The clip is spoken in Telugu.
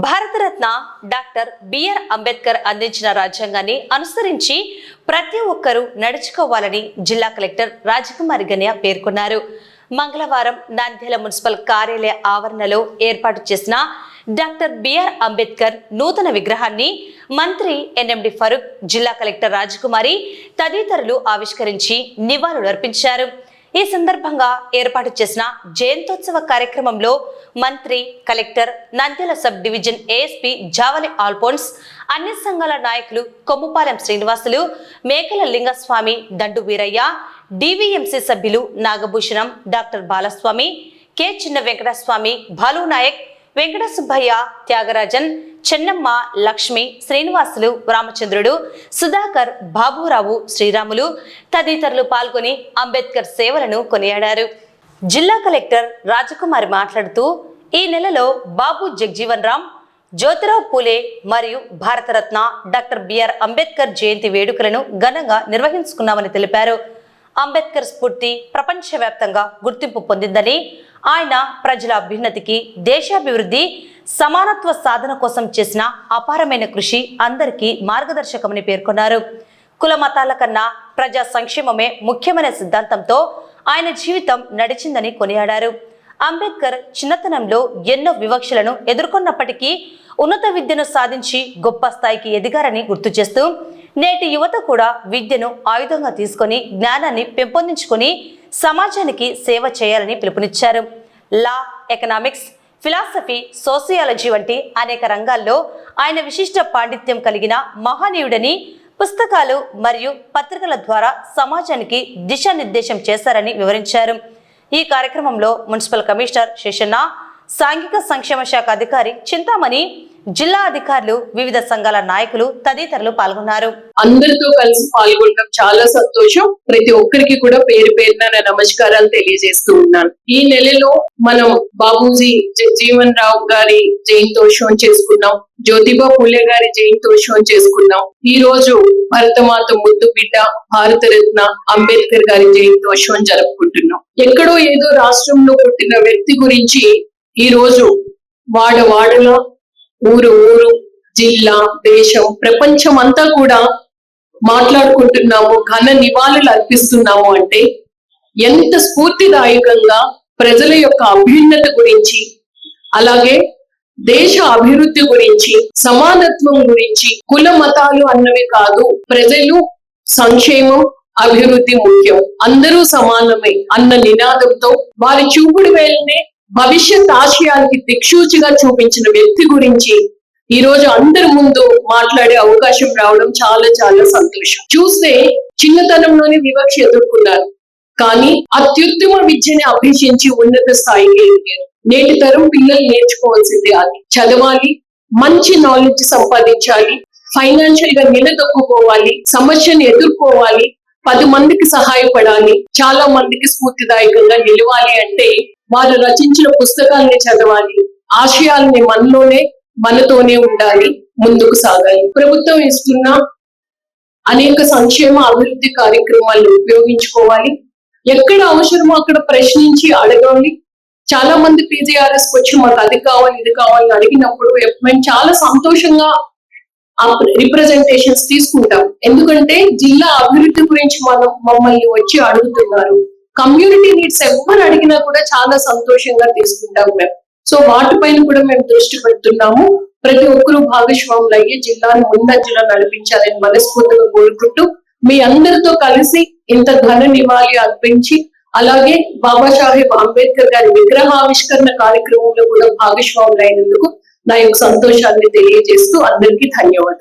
భారతరత్న డాక్టర్ బిఆర్ అంబేద్కర్ అందించిన రాజ్యాంగాన్ని అనుసరించి ప్రతి ఒక్కరూ నడుచుకోవాలని జిల్లా కలెక్టర్ రాజకుమారి గణ్య పేర్కొన్నారు. మంగళవారం నంద్యాల మున్సిపల్ కార్యాలయ ఆవరణలో ఏర్పాటు చేసిన డాక్టర్ బిఆర్ అంబేద్కర్ నూతన విగ్రహాన్ని మంత్రి ఎన్ఎండి ఫరూక్, జిల్లా కలెక్టర్ రాజకుమారి తదితరులు ఆవిష్కరించి నివాళులర్పించారు. ఈ సందర్భంగా ఏర్పాటు చేసిన జయంతోత్సవ కార్యక్రమంలో మంత్రి, collector, Nandyal sub division ASP Javali Alphonse, అన్ని సంఘాల నాయకులు కొమ్ముపాలెం శ్రీనివాసులు, మేకల లింగస్వామి, దండు వీరయ్య, డివిఎంసీ సభ్యులు నాగభూషణం, డాక్టర్ బాలస్వామి, కె చిన్న వెంకటస్వామి, భాలు నాయక్, వెంకట సుబ్బయ్య, త్యాగరాజన్, చెన్నమ్మ, లక్ష్మి, శ్రీనివాసులు, రామచంద్రుడు, సుధాకర్, బాబురావు, శ్రీరాములు తదితరులు పాల్గొని అంబేద్కర్ సేవలను కొనియాడారు. జిల్లా కలెక్టర్ రాజకుమారి మాట్లాడుతూ, ఈ నెలలో బాబు జగ్జీవన్ రామ్, జ్యోతిరావు పూలే మరియు భారతరత్న డాక్టర్ బిఆర్ అంబేద్కర్ జయంతి వేడుకలను ఘనంగా నిర్వహించుకున్నామని తెలిపారు. అంబేద్కర్ స్ఫూర్తి ప్రపంచవ్యాప్తంగా గుర్తింపు పొందిందని, ఆయన ప్రజల అభ్యున్నతికి, దేశాభివృద్ధి, సమానత్వ సాధన కోసం చేసిన అపారమైన కృషి అందరికీ మార్గదర్శకమని పేర్కొన్నారు. కుల మతాల కన్నా ప్రజా సంక్షేమమే ముఖ్యమైన సిద్ధాంతంతో ఆయన జీవితం నడిచిందని కొనియాడారు. అంబేద్కర్ చిన్నతనంలో ఎన్నో వివక్షలను ఎదుర్కొన్నప్పటికీ ఉన్నత విద్యను సాధించి గొప్ప స్థాయికి ఎదిగారని గుర్తు చేస్తూ, నేటి యువత కూడా విద్యను ఆయుధంగా తీసుకొని జ్ఞానాన్ని పెంపొందించుకొని సమాజానికి సేవ చేయాలని పిలుపునిచ్చారు. లా, ఎకనామిక్స్, ఫిలాసఫీ, సోషియాలజీ వంటి అనేక రంగాల్లో ఆయన విశిష్ట పాండిత్యం కలిగిన మహనీయుడని పుస్తకాలు మరియు పత్రికల ద్వారా సమాజానికి దిశానిర్దేశం చేశారని వివరించారు. ఈ కార్యక్రమంలో మున్సిపల్ కమిషనర్ శేషన్న, సాంఘిక సంక్షేమ శాఖ అధికారి చింతామణి, జిల్లా అధికారులు, వివిధ సంఘాల నాయకులు తదితరులు పాల్గొన్నారు. అందరితో కలిసి పాల్గొనడం చాలా సంతోషం. ప్రతి ఒక్కరికి కూడా పేరు పేరున నమస్కారాలు తెలియజేస్తూ ఉన్నాను. ఈ నెలలో మనం బాబూజీ జగ్జీవన్ రావు గారి జయంతోత్సవం చేసుకున్నాం, జ్యోతిబా పూలే గారి జయంతోత్సవం చేసుకున్నాం. ఈ రోజు భరతమాత ముద్దు బిడ్డ భారతరత్న అంబేద్కర్ గారి జయంతోత్సవం జరుపుకుంటున్నాం. ఎక్కడో ఏదో రాష్ట్రంలో పుట్టిన వ్యక్తి గురించి ఈ రోజు వాడవాడలో, ఊరు ఊరు, జిల్లా, దేశం, ప్రపంచం అంతా కూడా మాట్లాడుకుంటున్నాము, ఘన నివాళులు అర్పిస్తున్నాము అంటే ఎంత స్ఫూర్తిదాయకంగా ప్రజల యొక్క అభ్యున్నత గురించి, అలాగే దేశ అభివృద్ధి గురించి, సమానత్వం గురించి, కుల మతాలు అన్నవి కాదు, ప్రజలు సంక్షేమం, అభివృద్ధి ముఖ్యం, అందరూ సమానమే అన్న నినాదంతో వారి చూపుడు వేలనే భవిష్యత్ ఆశయానికి దిక్సూచిగా చూపించిన వ్యక్తి గురించి ఈ రోజు అందరి ముందు మాట్లాడే అవకాశం రావడం చాలా చాలా సంతోషం. చూస్తే చిన్నతనంలోనే వివక్ష ఎదుర్కొన్నారు, కానీ అత్యుత్తమ విద్యని అభ్యసించి ఉన్నత స్థాయికి ఎదిగారు. నేటి తరం పిల్లలు నేర్చుకోవాల్సిందే అది. చదవాలి, మంచి నాలెడ్జ్ సంపాదించాలి, ఫైనాన్షియల్ గా నిలదొక్కుకోవాలి, సమస్యను ఎదుర్కోవాలి, 10 మందికి సహాయపడాలి, చాలా మందికి స్ఫూర్తిదాయకంగా నిలవాలి అంటే వారు రచించిన పుస్తకాలని చదవాలి, ఆశయాలని మనతోనే ఉండాలి, ముందుకు సాగాలి. ప్రభుత్వం ఇస్తున్న అనేక సంక్షేమ అభివృద్ధి కార్యక్రమాలను ఉపయోగించుకోవాలి, ఎక్కడ అవసరమో అక్కడ ప్రశ్నించి అడగాలి. చాలా మంది పీజీఆర్ఎస్ వచ్చి మాకు అది కావాలి ఇది కావాలని అడిగినప్పుడు మేము చాలా సంతోషంగా రిప్రజెంటేషన్స్ తీసుకుంటాం. ఎందుకంటే జిల్లా అభివృద్ధి గురించి మమ్మల్ని వచ్చి అడుగుతున్నారు. కమ్యూనిటీ నీడ్స్ ఎవరు అడిగినా కూడా చాలా సంతోషంగా తీసుకుంటాం మేము. సో వాటిపైన కూడా మేము దృష్టి పెడుతున్నాము. ప్రతి ఒక్కరూ భాగస్వాములు అయ్యి జిల్లాను ముందంజలో నడిపించాలని మనస్ఫూర్తిగా కోరుకుంటూ, మీ అందరితో కలిసి ఇంత ఘన నివాళి అర్పించి, అలాగే బాబాసాహెబ్ అంబేద్కర్ గారి విగ్రహావిష్కరణ కార్యక్రమంలో కూడా భాగస్వాములు అయినందుకు నా యొక్క సంతోషాన్ని తెలియజేస్తూ అందరికీ ధన్యవాదాలు.